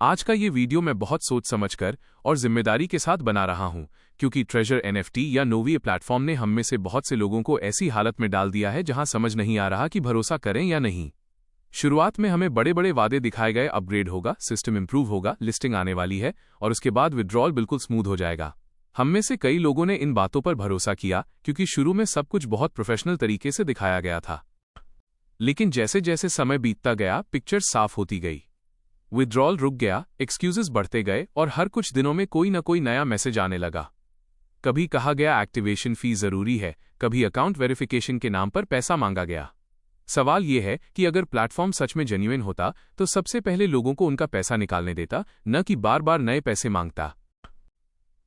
आज का ये वीडियो मैं बहुत सोच समझकर और जिम्मेदारी के साथ बना रहा हूं, क्योंकि ट्रेजर एनएफटी या नोवी प्लेटफॉर्म ने हम में से बहुत से लोगों को ऐसी हालत में डाल दिया है जहां समझ नहीं आ रहा कि भरोसा करें या नहीं। शुरुआत में हमें बड़े बड़े वादे दिखाए गए, अपग्रेड होगा, सिस्टम इंप्रूव होगा, लिस्टिंग आने वाली है और उसके बाद विड्रॉल बिल्कुल स्मूथ हो जाएगा। हम में से कई लोगों ने इन बातों पर भरोसा किया क्योंकि शुरू में सब कुछ बहुत प्रोफेशनल तरीके से दिखाया गया था। लेकिन जैसे जैसे समय बीतता गया, पिक्चर साफ होती गई। विड्रॉल रुक गया, एक्सक्यूजेस बढ़ते गए और हर कुछ दिनों में कोई न कोई नया मैसेज आने लगा। कभी कहा गया एक्टिवेशन फी जरूरी है, कभी अकाउंट वेरिफिकेशन के नाम पर पैसा मांगा गया। सवाल यह है कि अगर प्लेटफॉर्म सच में जेन्युइन होता तो सबसे पहले लोगों को उनका पैसा निकालने देता, न कि बार बार नए पैसे मांगता।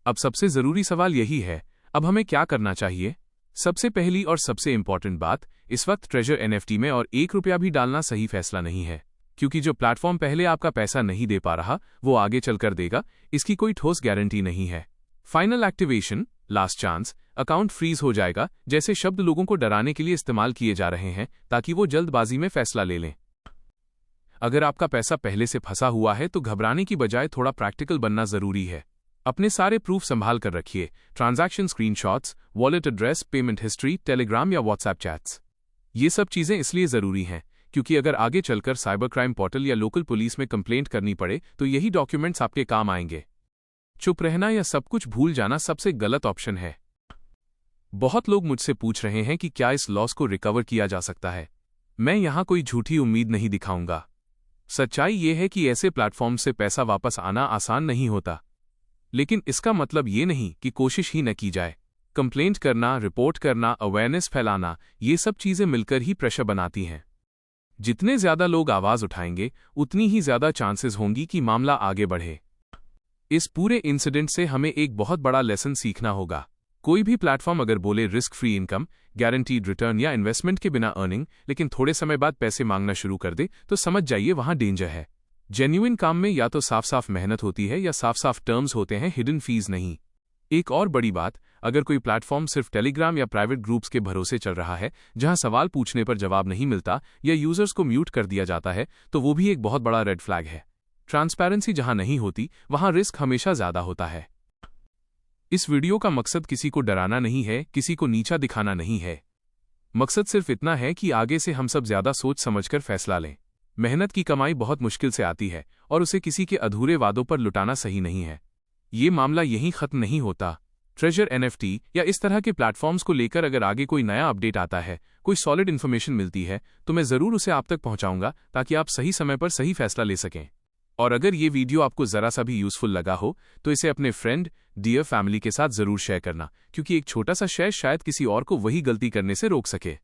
अब सबसे जरूरी सवाल यही है, अब हमें क्या करना चाहिए? सबसे पहली और सबसे इंपॉर्टेंट बात, इस वक्त ट्रेजर एनएफटी में और ₹1 भी डालना सही फैसला नहीं है, क्योंकि जो प्लेटफॉर्म पहले आपका पैसा नहीं दे पा रहा वो आगे चलकर देगा, इसकी कोई ठोस गारंटी नहीं है। Final activation, last chance, account freeze हो जाएगा जैसे शब्द लोगों को डराने के लिए इस्तेमाल किए जा रहे हैं ताकि वो जल्दबाजी में फैसला ले लें। अगर आपका पैसा पहले से फंसा हुआ है तो घबराने की बजाय थोड़ा प्रैक्टिकल बनना जरूरी है। अपने सारे प्रूफ संभाल कर रखिए, transaction screenshots, wallet address, payment history, Telegram या व्हाट्सएप चैट्स। ये सब चीजें इसलिए जरूरी हैं क्योंकि अगर आगे चलकर साइबर क्राइम पोर्टल या लोकल पुलिस में कंप्लेंट करनी पड़े तो यही डॉक्यूमेंट्स आपके काम आएंगे। चुप रहना या सब कुछ भूल जाना सबसे गलत ऑप्शन है। बहुत लोग मुझसे पूछ रहे हैं कि क्या इस लॉस को रिकवर किया जा सकता है। मैं यहां कोई झूठी उम्मीद नहीं दिखाऊंगा। सच्चाई यह है कि ऐसे प्लेटफॉर्म से पैसा वापस आना आसान नहीं होता, लेकिन इसका मतलब ये नहीं कि कोशिश ही न की जाए। कंप्लेंट करना, रिपोर्ट करना, अवेयरनेस फैलाना, ये सब चीजें मिलकर ही प्रेशर बनाती हैं। जितने ज्यादा लोग आवाज उठाएंगे उतनी ही ज्यादा चांसेस होंगी कि मामला आगे बढ़े। इस पूरे इंसिडेंट से हमें एक बहुत बड़ा लेसन सीखना होगा। कोई भी प्लेटफॉर्म अगर बोले risk free income, guaranteed return या इन्वेस्टमेंट के बिना अर्निंग, लेकिन थोड़े समय बाद पैसे मांगना शुरू कर दे, तो समझ जाइए वहां डेंजर है। जेन्युइन काम में या तो साफ साफ मेहनत होती है या साफ साफ टर्म्स होते हैं, हिडन फीस नहीं। एक और बड़ी बात, अगर कोई प्लेटफॉर्म सिर्फ टेलीग्राम या प्राइवेट ग्रुप्स के भरोसे चल रहा है जहां सवाल पूछने पर जवाब नहीं मिलता या यूजर्स को म्यूट कर दिया जाता है, तो वो भी एक बहुत बड़ा रेड फ्लैग है। ट्रांसपेरेंसी जहां नहीं होती वहां रिस्क हमेशा ज्यादा होता है। इस वीडियो का मकसद किसी को डराना नहीं है, किसी को नीचा दिखाना नहीं है। मकसद सिर्फ इतना है कि आगे से हम सब ज्यादा सोच समझकर फैसला लें। मेहनत की कमाई बहुत मुश्किल से आती है और उसे किसी के अधूरे वादों पर लुटाना सही नहीं है। ये मामला यहीं खत्म नहीं होता। ट्रेजर एनएफटी या इस तरह के प्लेटफॉर्म्स को लेकर अगर आगे कोई नया अपडेट आता है, कोई सॉलिड इन्फॉर्मेशन मिलती है, तो मैं जरूर उसे आप तक पहुंचाऊंगा ताकि आप सही समय पर सही फैसला ले सकें। और अगर ये वीडियो आपको जरा सा भी यूजफुल लगा हो तो इसे अपने फ्रेंड, डियर फैमिली के साथ जरूर शेयर करना, क्योंकि एक छोटा सा शेयर शायद किसी और को वही गलती करने से रोक सके।